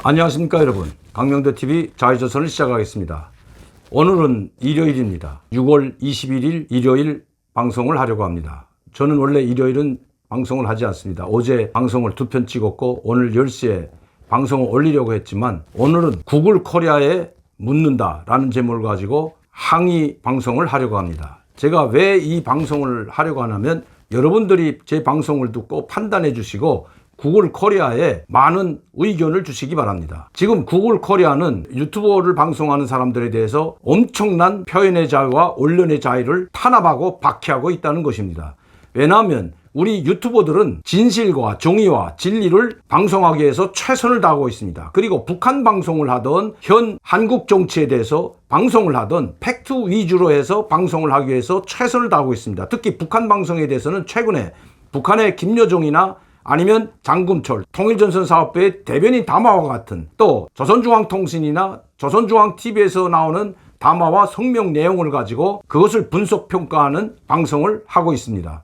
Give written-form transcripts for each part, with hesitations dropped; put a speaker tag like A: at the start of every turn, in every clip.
A: 안녕하십니까 여러분, 강명도TV 자유조선을 시작하겠습니다. 오늘은 일요일입니다. 6월 21일 일요일 방송을 하려고 합니다. 저는 원래 일요일은 방송을 하지 않습니다. 어제 방송을 2편 찍었고 오늘 10시에 방송을 올리려고 했지만 오늘은 구글 코리아에 묻는다 라는 제목을 가지고 항의 방송을 하려고 합니다. 제가 왜 이 방송을 하려고 하냐면 여러분들이 제 방송을 듣고 판단해 주시고 구글 코리아에 많은 의견을 주시기 바랍니다. 지금 구글 코리아는 유튜버를 방송하는 사람들에 대해서 엄청난 표현의 자유와 언론의 자유를 탄압하고 박해하고 있다는 것입니다. 왜냐하면 우리 유튜버들은 진실과 정의와 진리를 방송하기 위해서 최선을 다하고 있습니다. 그리고 북한 방송을 하던 현 한국 정치에 대해서 방송을 하던 팩트 위주로 해서 방송을 하기 위해서 최선을 다하고 있습니다. 특히 북한 방송에 대해서는 최근에 북한의 김여정이나 아니면 장금철 통일전선사업부의 대변인 담화와 같은, 또 조선중앙통신이나 조선중앙TV에서 나오는 담화와 성명 내용을 가지고 그것을 분석평가하는 방송을 하고 있습니다.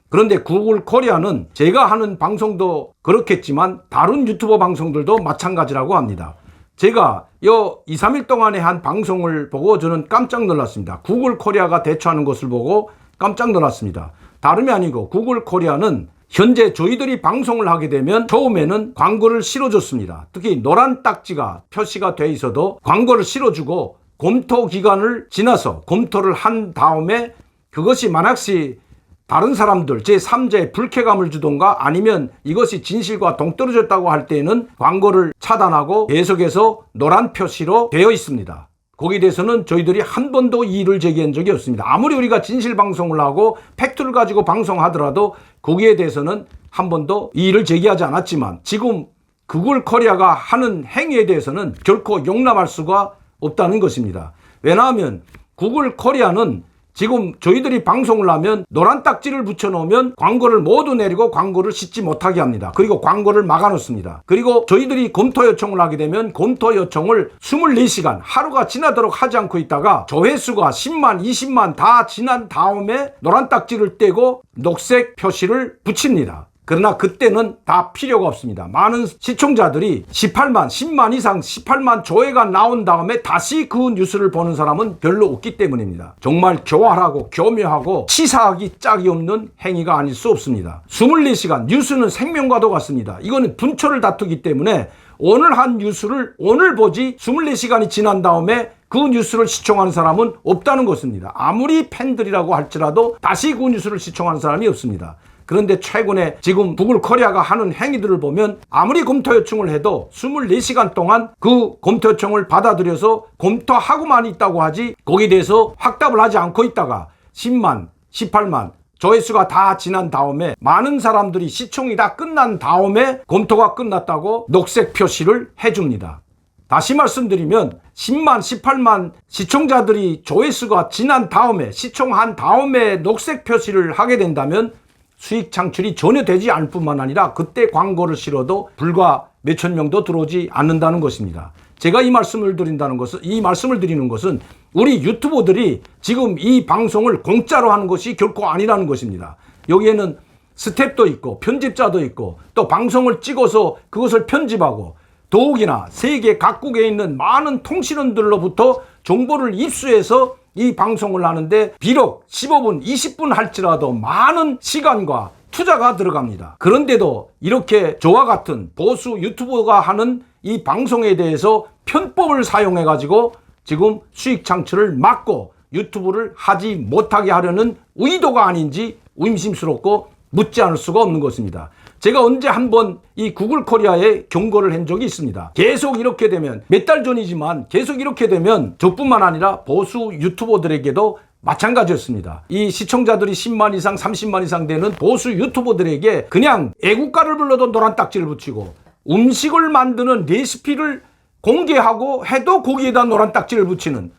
A: 그런데 구글 코리아는 제가 하는 방송도 그렇겠지만 다른 유튜버 방송들도 마찬가지라고 합니다. 제가 2, 3일 동안에 한 방송을 보고 저는 깜짝 놀랐습니다. 구글 코리아가 대처하는 것을 보고 깜짝 놀랐습니다. 다름이 아니고 구글 코리아는 현재 저희들이 방송을 하게 되면 처음에는 광고를 실어줬습니다. 특히 노란 딱지가 표시가 돼 있어도 광고를 실어주고 검토 기간을 지나서 검토를 한 다음에 그것이 만약시 다른 사람들 제3자의 불쾌감을 주던가 아니면 이것이 진실과 동떨어졌다고 할 때에는 광고를 차단하고 계속해서 노란 표시로 되어 있습니다. 거기에 대해서는 저희들이 한 번도 이의를 제기한 적이 없습니다. 아무리 우리가 진실 방송을 하고 팩트를 가지고 방송하더라도 거기에 대해서는 한 번도 이의를 제기하지 않았지만 지금 구글 코리아가 하는 행위에 대해서는 결코 용납할 수가 없다는 것입니다. 왜냐하면 구글 코리아는 지금 저희들이 방송을 하면 노란 딱지를 붙여놓으면 광고를 모두 내리고 광고를 싣지 못하게 합니다. 그리고 광고를 막아놓습니다. 그리고 저희들이 검토 요청을 하게 되면 검토 요청을 24시간 하루가 지나도록 하지 않고 있다가 조회수가 10만, 20만 다 지난 다음에 노란 딱지를 떼고 녹색 표시를 붙입니다. 그러나 그때는 다 필요가 없습니다. 많은 시청자들이 18만, 10만 이상 18만 조회가 나온 다음에 다시 그 뉴스를 보는 사람은 별로 없기 때문입니다. 정말 교활하고 교묘하고 치사하기 짝이 없는 행위가 아닐 수 없습니다. 24시간 뉴스는 생명과도 같습니다. 이거는 분초를 다투기 때문에 오늘 한 뉴스를 오늘 보지 24시간이 지난 다음에 그 뉴스를 시청하는 사람은 없다는 것입니다. 아무리 팬들이라고 할지라도 다시 그 뉴스를 시청하는 사람이 없습니다. 그런데 최근에 지금 구글 코리아가 하는 행위들을 보면 아무리 검토 요청을 해도 24시간 동안 그 검토 요청을 받아들여서 검토하고만 있다고 하지 거기에 대해서 확답을 하지 않고 있다가 10만, 18만 조회수가 다 지난 다음에 많은 사람들이 시청이 다 끝난 다음에 검토가 끝났다고 녹색 표시를 해줍니다. 다시 말씀드리면 10만, 18만 시청자들이 조회수가 지난 다음에 시청한 다음에 녹색 표시를 하게 된다면 수익 창출이 전혀 되지 않을 뿐만 아니라 그때 광고를 실어도 불과 몇천 명도 들어오지 않는다는 것입니다. 제가 이 말씀을 드리는 것은 우리 유튜버들이 지금 이 방송을 공짜로 하는 것이 결코 아니라는 것입니다. 여기에는 스텝도 있고 편집자도 있고 또 방송을 찍어서 그것을 편집하고 더욱이나 세계 각국에 있는 많은 통신원들로부터 정보를 입수해서 이 방송을 하는데 비록 15분, 20분 할지라도 많은 시간과 투자가 들어갑니다. 그런데도 이렇게 저와 같은 보수 유튜버가 하는 이 방송에 대해서 편법을 사용해 가지고 지금 수익 창출을 막고 유튜브를 하지 못하게 하려는 의도가 아닌지 의심스럽고 묻지 않을 수가 없는 것입니다. 제가 언제 한번 이 구글 코리아에 경고를 한 적이 있습니다. 계속 이렇게 되면 몇 달 전이지만 계속 이렇게 되면 저뿐만 아니라 보수 유튜버들에게도 마찬가지였습니다. 이 시청자들이 10만 이상 30만 이상 되는 보수 유튜버들에게 그냥 애국가를 불러도 노란 딱지를 붙이고 음식을 만드는 레시피를 공개하고 해도 거기에다 노란 딱지를 붙이는,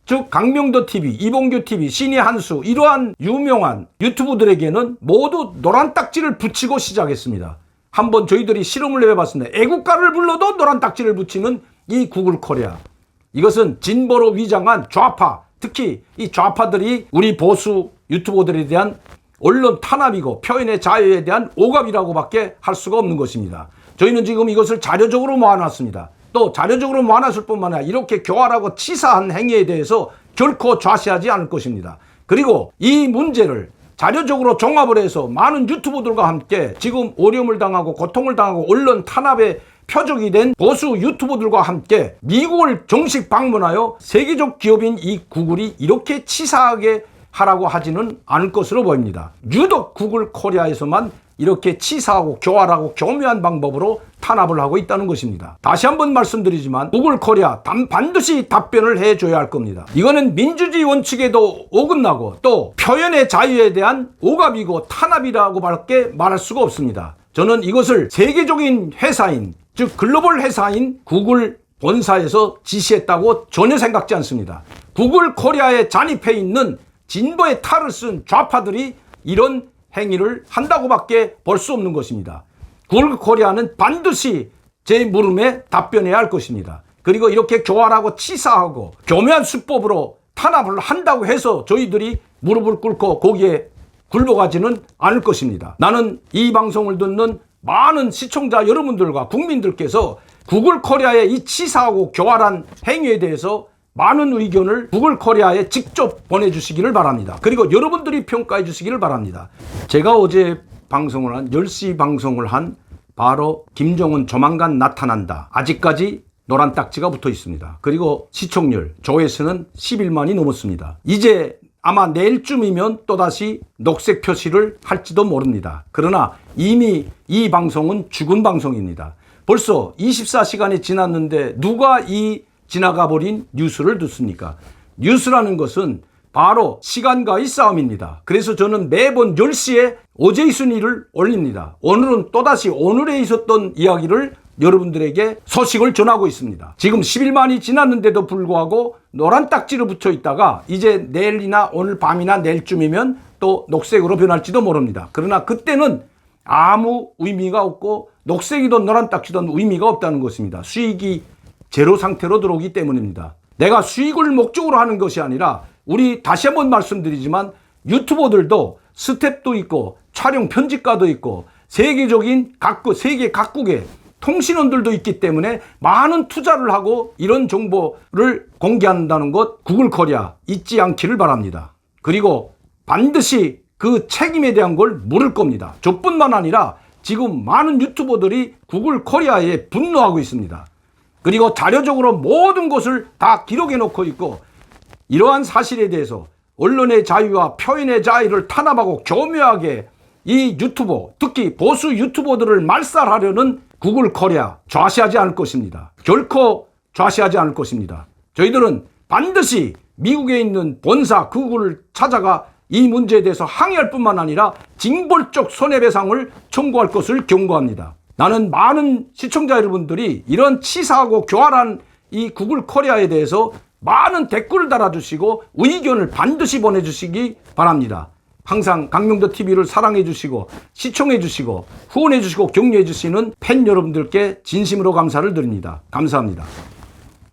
A: 즉 강명도TV, 이봉규TV, 신의 한수 이러한 유명한 유튜브들에게는 모두 노란 딱지를 붙이고 시작했습니다. 한번 저희들이 실험을 해봤습니다. 애국가를 불러도 노란 딱지를 붙이는 이 구글 코리아, 이것은 진보로 위장한 좌파, 특히 이 좌파들이 우리 보수 유튜버들에 대한 언론 탄압이고 표현의 자유에 대한 오갑이라고밖에 할 수가 없는 것입니다. 저희는 지금 이것을 자료적으로 모아놨습니다. 또 자료적으로 많았을 뿐만 아니라 이렇게 교활하고 치사한 행위에 대해서 결코 좌시하지 않을 것입니다. 그리고 이 문제를 자료적으로 종합을 해서 많은 유튜버들과 함께 지금 어려움을 당하고 고통을 당하고 언론 탄압에 표적이 된 보수 유튜버들과 함께 미국을 정식 방문하여 세계적 기업인 이 구글이 이렇게 치사하게 하라고 하지는 않을 것으로 보입니다. 유독 구글 코리아에서만 이렇게 치사하고 교활하고 교묘한 방법으로 탄압을 하고 있다는 것입니다. 다시 한번 말씀드리지만 구글 코리아 반드시 답변을 해줘야 할 겁니다. 이거는 민주주의 원칙에도 어긋나고 또 표현의 자유에 대한 오갑이고 탄압이라고 밖에 말할 수가 없습니다. 저는 이것을 세계적인 회사인 즉 글로벌 회사인 구글 본사에서 지시했다고 전혀 생각지 않습니다. 구글 코리아에 잔입해 있는 진보의 탈을 쓴 좌파들이 이런 행위를 한다고밖에 볼 수 없는 것입니다. 구글 코리아는 반드시 제 물음에 답변해야 할 것입니다. 그리고 이렇게 교활하고 치사하고 교묘한 수법으로 탄압을 한다고 해서 저희들이 무릎을 꿇고 거기에 굴복하지는 않을 것입니다. 나는 이 방송을 듣는 많은 시청자 여러분들과 국민들께서 구글 코리아의 이 치사하고 교활한 행위에 대해서 많은 의견을 구글 코리아에 직접 보내주시기를 바랍니다. 그리고 여러분들이 평가해 주시기를 바랍니다. 제가 어제 방송을 한 10시 방송을 한 바로 김정은 조만간 나타난다. 아직까지 노란 딱지가 붙어 있습니다. 그리고 시청률, 조회수는 11만이 넘었습니다. 이제 아마 내일쯤이면 또다시 녹색 표시를 할지도 모릅니다. 그러나 이미 이 방송은 죽은 방송입니다. 벌써 24시간이 지났는데 누가 이 지나가 버린 뉴스를 듣습니까? 뉴스라는 것은 바로 시간과의 싸움입니다. 그래서 저는 매번 10시에 어제 있은 일을 올립니다. 오늘은 또다시 오늘에 있었던 이야기를 여러분들에게 소식을 전하고 있습니다. 지금 11만이 지났는데도 불구하고 노란 딱지를 붙여 있다가 이제 내일이나 오늘 밤이나 내일쯤이면 또 녹색으로 변할지도 모릅니다. 그러나 그때는 아무 의미가 없고 녹색이든 노란 딱지든 의미가 없다는 것입니다. 수익이 제로 상태로 들어오기 때문입니다. 내가 수익을 목적으로 하는 것이 아니라 우리 다시 한번 말씀드리지만 유튜버들도 스텝도 있고 촬영 편집가도 있고 세계적인 세계 각국의 통신원들도 있기 때문에 많은 투자를 하고 이런 정보를 공개한다는 것 구글 코리아 잊지 않기를 바랍니다. 그리고 반드시 그 책임에 대한 걸 물을 겁니다. 저뿐만 아니라 지금 많은 유튜버들이 구글 코리아에 분노하고 있습니다. 그리고 자료적으로 모든 것을 다 기록해 놓고 있고 이러한 사실에 대해서 언론의 자유와 표현의 자유를 탄압하고 교묘하게 이 유튜버 특히 보수 유튜버들을 말살하려는 구글 코리아 좌시하지 않을 것입니다. 결코 좌시하지 않을 것입니다. 저희들은 반드시 미국에 있는 본사 구글을 찾아가 이 문제에 대해서 항의할 뿐만 아니라 징벌적 손해배상을 청구할 것을 경고합니다. 나는 많은 시청자 여러분들이 이런 치사하고 교활한 이 구글 코리아에 대해서 많은 댓글을 달아주시고 의견을 반드시 보내주시기 바랍니다. 항상 강명도 TV를 사랑해 주시고 시청해 주시고 후원해 주시고 격려해 주시는 팬 여러분들께 진심으로 감사를 드립니다. 감사합니다.